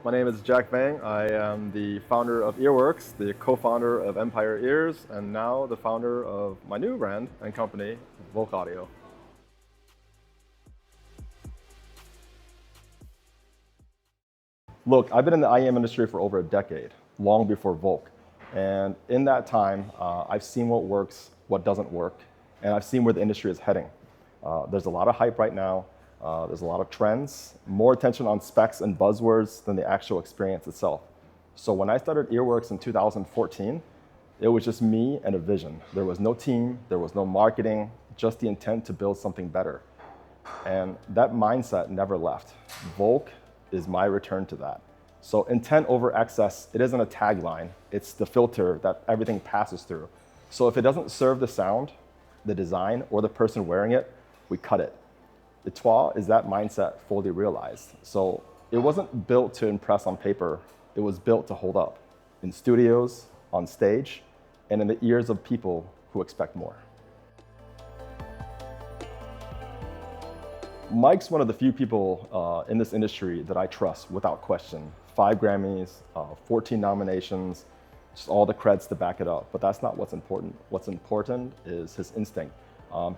My name is Jack Vang. I am the founder of Earworks, the co-founder of Empire Ears, and now the founder of my new brand and company, Volk Audio. Look, I've been in the IEM industry for over a decade, long before Volk. And in that time, I've seen what works, what doesn't work, and I've seen where the industry is heading. There's a lot of hype right now. There's a lot of trends, more attention on specs and buzzwords than the actual experience itself. So when I started Earworks in 2014, it was just me and a vision. There was no team, there was no marketing, just the intent to build something better. And that mindset never left. Volk is my return to that. So intent over excess, it isn't a tagline, it's the filter that everything passes through. So if it doesn't serve the sound, the design, or the person wearing it, we cut it. Étoile is that mindset fully realized. So it wasn't built to impress on paper, it was built to hold up in studios, on stage, and in the ears of people who expect more. Mike's one of the few people in this industry that I trust without question. 5 Grammys, 14 nominations, just all the creds to back it up. But that's not what's important. What's important is his instinct,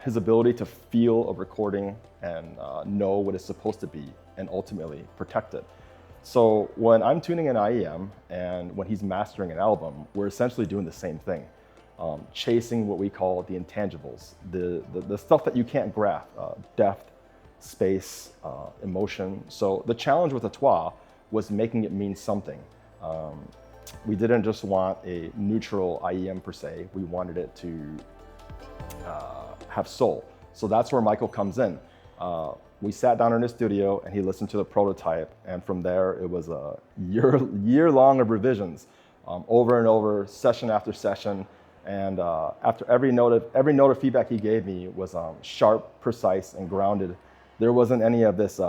his ability to feel a recording and know what it's supposed to be and ultimately protect it. So when I'm tuning in IEM and when he's mastering an album, we're essentially doing the same thing, chasing what we call the intangibles, the stuff that you can't grasp, depth, space, emotion. So the challenge with Étoile was making it mean something. We didn't just want a neutral IEM per se, we wanted it to have soul. So that's where Michael comes in. We sat down in his studio and he listened to the prototype, and from there it was a year long of revisions, over and over, session after session. And after every note of feedback he gave me was sharp, precise, and grounded. There wasn't any of this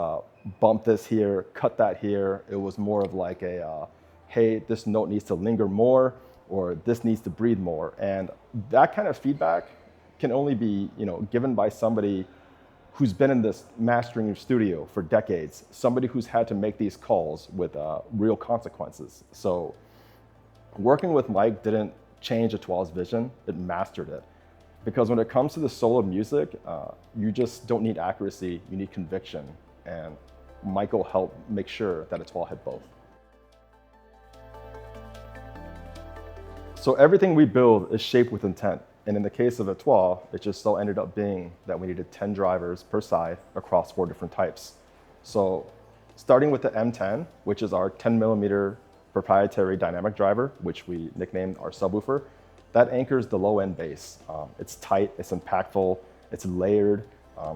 bump this here, cut that here. It was more of like a, hey, this note needs to linger more, or this needs to breathe more. And that kind of feedback can only be, given by somebody who's been in this mastering studio for decades, somebody who's had to make these calls with real consequences. So working with Mike didn't change Étoile's vision, it mastered it. Because when it comes to the soul of music, you just don't need accuracy, you need conviction. And Michael helped make sure that Étoile had both. So everything we build is shaped with intent. And in the case of Étoile, it just so ended up being that we needed 10 drivers per side across 4 different types. So starting with the M10, which is our 10mm proprietary dynamic driver, which we nicknamed our subwoofer, that anchors the low-end bass. It's tight, it's impactful, it's layered.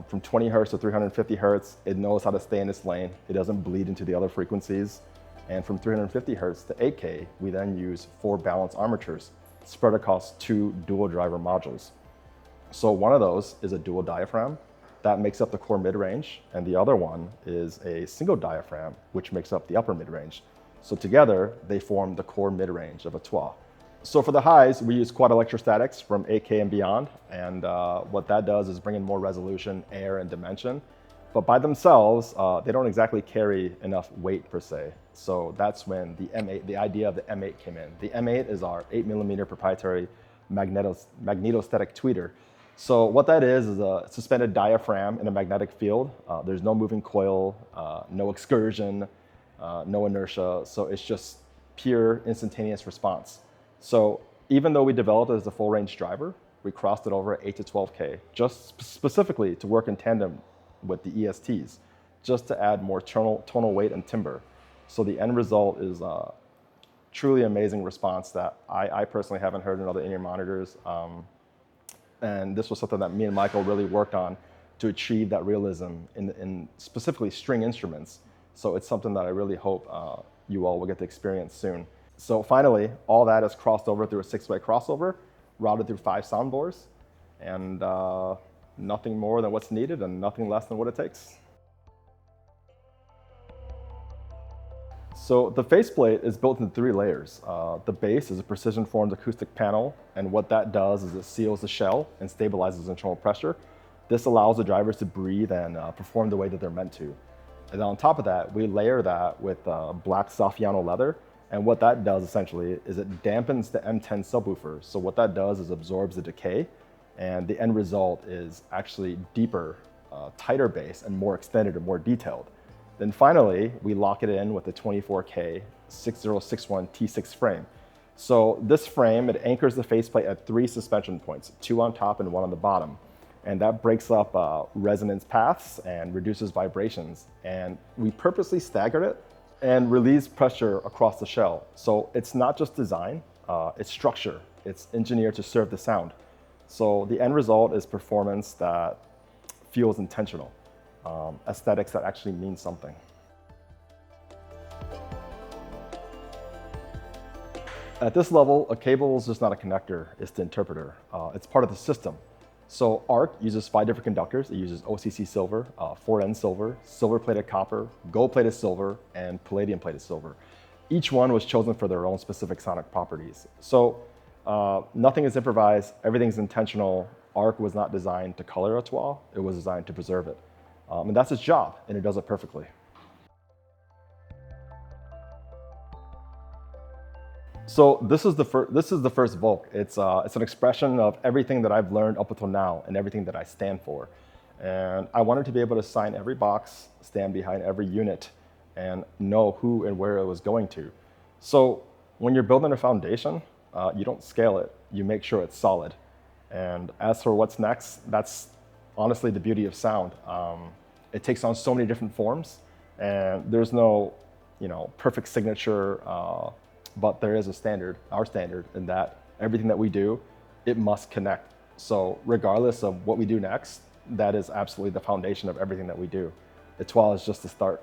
From 20 hertz to 350 hertz, it knows how to stay in its lane. It doesn't bleed into the other frequencies. And from 350 hertz to 8K, we then use 4 balanced armatures spread across 2 dual driver modules. So one of those is a dual diaphragm that makes up the core mid-range, and the other one is a single diaphragm, which makes up the upper mid-range. So together, they form the core mid-range of Étoile. So for the highs, we use quad electrostatics from 8K and beyond, and what that does is bring in more resolution, air, and dimension. But by themselves, they don't exactly carry enough weight per se. So that's when the M8, the idea of the M8 came in. The M8 is our 8mm proprietary magnetostatic tweeter. So what that is a suspended diaphragm in a magnetic field. There's no moving coil, no excursion, no inertia. So it's just pure instantaneous response. So even though we developed it as a full range driver, we crossed it over at 8 to 12K, just specifically to work in tandem with the ESTs, just to add more tonal weight and timbre. So the end result is a truly amazing response that I personally haven't heard in other in-ear monitors. And this was something that me and Michael really worked on to achieve that realism in specifically string instruments. So it's something that I really hope you all will get to experience soon. So finally, all that is crossed over through a 6-way crossover, routed through 5 soundboards, and nothing more than what's needed and nothing less than what it takes. So the faceplate is built in 3 layers. The base is a precision-formed acoustic panel, and what that does is it seals the shell and stabilizes internal pressure. This allows the drivers to breathe and perform the way that they're meant to. And then on top of that, we layer that with black Saffiano leather. And what that does essentially is it dampens the M10 subwoofer. So what that does is absorbs the decay, and the end result is actually deeper, tighter bass and more extended and more detailed. Then finally, we lock it in with a 24K 6061 T6 frame. So this frame, it anchors the faceplate at 3 suspension points, 2 on top and 1 on the bottom. And that breaks up resonance paths and reduces vibrations. And we purposely staggered it and release pressure across the shell. So it's not just design, it's structure. It's engineered to serve the sound. So the end result is performance that feels intentional, aesthetics that actually mean something. At this level, a cable is just not a connector, it's the interpreter. It's part of the system. So ARC uses 5 different conductors. It uses OCC silver, 4N silver, silver-plated copper, gold-plated silver, and palladium-plated silver. Each one was chosen for their own specific sonic properties. So nothing is improvised, everything's intentional. ARC was not designed to color Étoile, it was designed to preserve it. And that's its job, and it does it perfectly. So this is the first Volk. It's an expression of everything that I've learned up until now and everything that I stand for. And I wanted to be able to sign every box, stand behind every unit, and know who and where it was going to. So when you're building a foundation, you don't scale it, you make sure it's solid. And as for what's next, that's honestly the beauty of sound. It takes on so many different forms, and there's no, perfect signature, but there is a standard, our standard, in that everything that we do, it must connect. So regardless of what we do next, that is absolutely the foundation of everything that we do. Étoile is just the start.